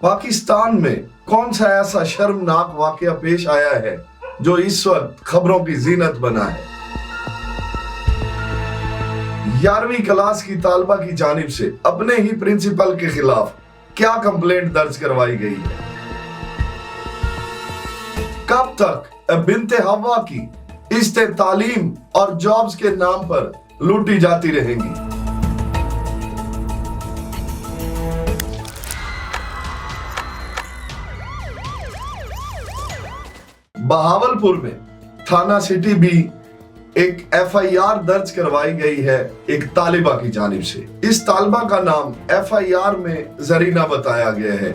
पाकिस्तान में कौन सा ऐसा शर्मनाक वाकया पेश आया है जो इस वक्त खबरों की जीनत बना है। 11वीं क्लास की तालिबा की जानिब से अपने ही प्रिंसिपल के खिलाफ क्या कंप्लेंट दर्ज करवाई गई है। कब तक बिन्ते हवा की इज्जत तालीम और जॉब्स के नाम पर लूटी जाती रहेंगी। बहावलपुर में थाना सिटी भी एक FIR दर्ज करवाई गई है एक तालिबा की जानिब से। इस तालिबा का नाम FIR में जरीना बताया गया है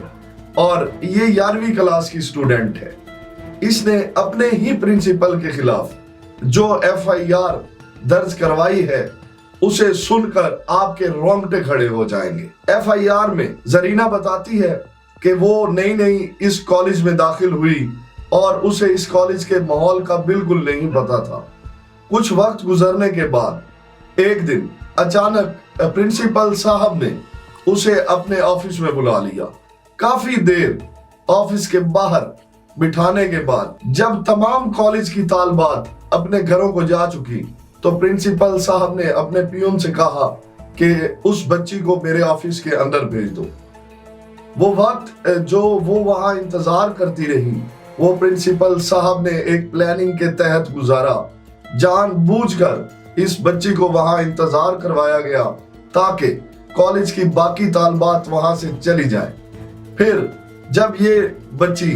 और ये 11वीं क्लास की स्टूडेंट है। इसने अपने ही प्रिंसिपल के खिलाफ जो FIR दर्ज करवाई है उसे सुनकर आपके रोंगटे खड़े हो जाएंगे। FIR में जरीना बताती है कि वो नई नई इस कॉलेज में दाखिल हुई और उसे इस कॉलेज के माहौल का बिल्कुल नहीं पता था। कुछ वक्त गुजरने के बाद एक दिन अचानक प्रिंसिपल साहब ने उसे अपने ऑफिस में बुला लिया। काफी देर ऑफिस के बाहर बिठाने के बाद जब तमाम कॉलेज की तालिबात अपने घरों को जा चुकी तो प्रिंसिपल साहब ने अपने पियून से कहा कि उस बच्ची को मेरे ऑफिस के अंदर भेज दो। वो वक्त जो वो वहां इंतजार करती रही वो प्रिंसिपल साहब ने एक प्लानिंग के तहत गुजारा। जानबूझकर इस बच्ची को वहां इंतजार करवाया गया ताकि कॉलेज की बाकी तालिबात वहां से चली जाए। फिर जब ये बच्ची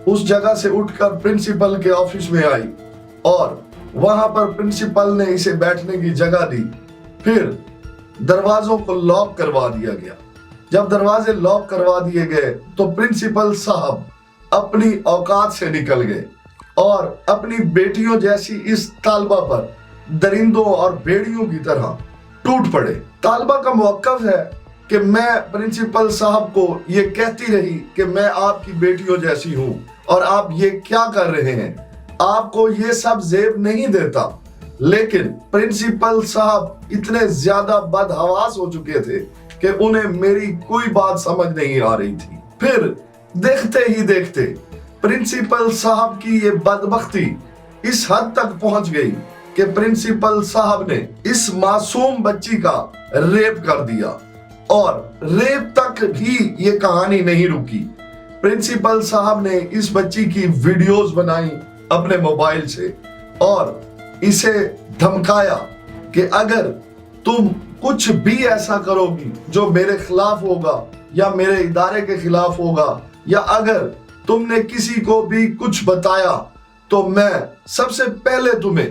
उस जगह से उठकर प्रिंसिपल के ऑफिस में आई और वहां पर प्रिंसिपल ने इसे बैठने की जगह दी, फिर दरवाजों को लॉक करवा दिया गया। जब दरवाजे लॉक करवा दिए गए तो प्रिंसिपल साहब अपनी औकात से निकल गए और अपनी बेटियों जैसी इस तालिबा पर दरिंदों और भेड़ियों की तरह टूट पड़े। तालिबा का मौक़िफ़ है कि मैं प्रिंसिपल साहब को ये कहती रही कि मैं आपकी बेटियों जैसी हूं और आप ये क्या कर रहे हैं, आपको ये सब जेब नहीं देता। लेकिन प्रिंसिपल साहब इतने ज्यादा बदहवास हो चुके थे कि उन्हें मेरी कोई बात समझ नहीं आ रही थी। फिर देखते ही देखते प्रिंसिपल साहब की ये बदबख्ती इस हद तक पहुंच गई कि प्रिंसिपल साहब ने इस मासूम बच्ची का रेप कर दिया और रेप तक भी ये कहानी नहीं रुकी। प्रिंसिपल साहब ने इस बच्ची की वीडियोस बनाई अपने मोबाइल से और इसे धमकाया कि अगर तुम कुछ भी ऐसा करोगी जो मेरे खिलाफ होगा या मेरे इदारे के खिलाफ होगा या अगर तुमने किसी को भी कुछ बताया तो मैं सबसे पहले तुम्हें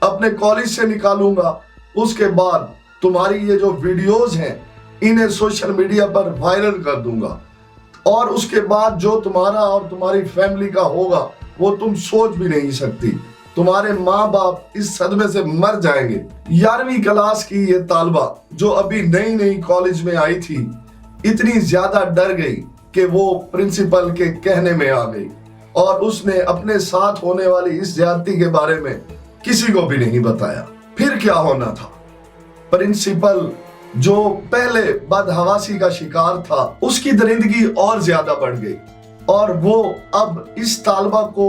अपने कॉलेज से निकालूंगा। उसके बाद तुम्हारी ये जो वीडियोस हैं इन्हें सोशल मीडिया पर वायरल कर दूंगा और उसके बाद जो तुम्हारा और तुम्हारी फैमिली का होगा वो तुम सोच भी नहीं सकती। तुम्हारे माँ बाप इस सदमे से मर जाएंगे। 11वीं क्लास की ये तालिबा जो अभी नई नई कॉलेज में आई थी इतनी ज्यादा डर गई कि वो प्रिंसिपल के कहने में आ गई और उसने अपने साथ होने वाली इस ज्यादती के बारे में किसी को भी नहीं बताया। फिर क्या होना था, प्रिंसिपल जो पहले बदहवासी का शिकार था उसकी दरिंदगी और ज्यादा बढ़ गई और वो अब इस तालिबा को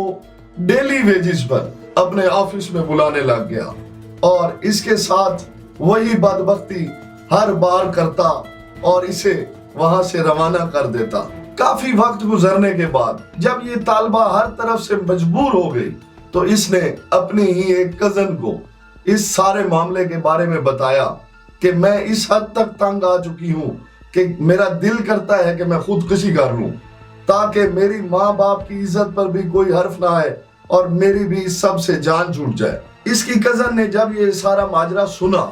डेली वेजिस पर अपने ऑफिस में बुलाने लग गया और इसके साथ वही बदबख्ती हर बार करता और इसे वहां से रवाना कर देता। काफी वक्त गुजरने के बाद जब ये तालिबा हर तरफ से मजबूर हो गई तो इसने अपनी ही एक कजन को इस सारे मामले के बारे में बताया कि मैं इस हद तक तंग आ चुकी हूँ कि मेरा दिल करता है कि मैं खुदकुशी कर लूं ताकि मेरी माँ बाप की इज्जत पर भी कोई हर्फ ना आए और मेरी भी सबसे जान छूट जाए। इसकी कजन ने जब ये सारा माजरा सुना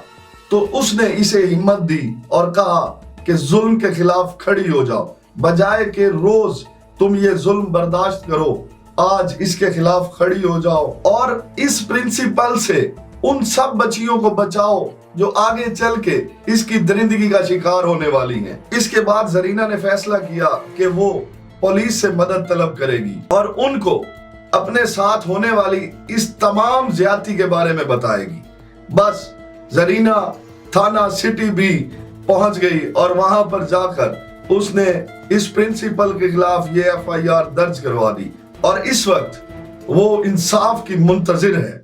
तो उसने इसे हिम्मत दी और कहा कि जुल्म के खिलाफ खड़ी हो जाओ, बजाय कि रोज तुम ये जुल्म बर्दाश्त करो, आज इसके खिलाफ खड़ी हो जाओ और इस प्रिंसिपल से उन सब बच्चियों को बचाओ जो आगे चल के इसकी दरिंदगी का शिकार होने वाली हैं। इसके बाद जरीना ने फैसला किया कि वो पुलिस से मदद तलब करेगी और उनको अपने साथ होने वाली इस तमाम ज्यादती के बारे में बताएगी। बस जरीना थाना सिटी भी पहुंच गई और वहां पर जाकर اس نے اس پرنسپل کے خلاف یہ FIR درج کروا دی اور اس وقت وہ انصاف کی منتظر ہے۔